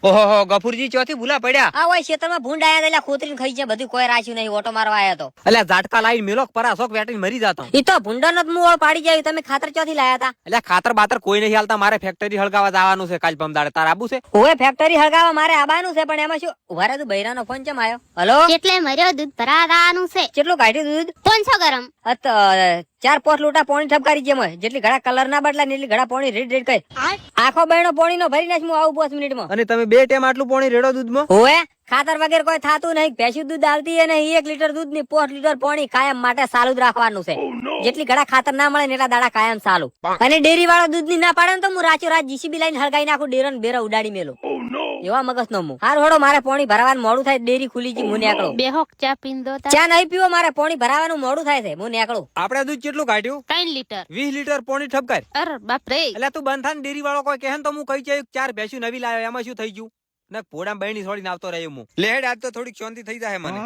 ઓહો ગફુરજી ચોથી ભૂલા પડ્યા. આ હોય ખેતરમાં ભૂંડ આયા હતા, ખોતરીને ખાઈ છે, બધું કોઈ રાખ્યું નહીં, ઓટો મારવા આયા તો. એટલે ઝાટકા લાઈન મેલો પરાસોક વેટીને મરી જાતો. ઈ તો ભૂંડાનો જ મું પાડી જાય. તમે ખાતર ચોથી લાયા હતા? એટલે ખાતર બાતર કોઈ નહીં હાલતા. મારે ફેક્ટરી હળગાવા જવાનું છે કાલ પમદાડે. તાર આબુ છે? ઓય ફેક્ટરી હળગાવા મારે આબાનું છે, પણ એમાં શું ઉભા રહે, તું બૈરાનો ફોન ચમ આયો? હલો, એટલે મર્યો દૂધ ભરાવાનું છે. કેટલું કાઢ્યું દૂધ? 500 ગરમ. 4-5 લોટા પાણી ઠપકારી જેમ હોય. જેટલી ઘડા કલર ના બદલા ને એટલી ઘડા પાણી રેડ રેડ કઈ આખો બહેનો પાણી નો ભરી નાખ. હું આવું 5 મિનિટમાં. અને તમે 2 ટાઈમ આટલું પાણી રેડો દૂધમાં? ઓય ખાતર વગેરે કોઈ થાતું નહીં. ભેંસું દૂધ આલતી અને 1 લીટર દૂધ ની 5 લીટર પાણી કાયમ માટે ચાલુ જ રાખવાનું છે. જેટલી ઘડા ખાતર ના મળે ને એટલા દાડા કાયમ ચાલુ. અને ડેરી વાળો દૂધ ની ના પાડે ને તો હું રાચો રાત જીસીબી લાઈન હળગાઈ નાખું, ડેરો ને બેરો ઉડાડી મેલો. એવા મગજ નો હાર હોડો. મારે પાણી ભરાવાનું મોડું થાય, ડેરી ખુલી જી, હું નીકળું. બેહોક ચા પીંદો તા. ચા નહીં પીવો, મારે પાણી ભરાવાનું મોડું થાય છે, હું નીકળું. આપણે દૂધ કેટલું કાઢ્યું? 3 લીટર. 20 લીટર પાણી ઠપકાર. અરે બાપ રે. એટલે તું બંધ થાય ડેરી વાળો કોઈ કહે ને તો હું કઈ જાય 4 ભેંસું નવી લાવ્યો, એમાં શું થઈ ગયું? ને પોડા બહેની છોડીને આવતો રહ્યો હું. લેડ આજ તો થોડીક શાંતિ થઈ જાય મને.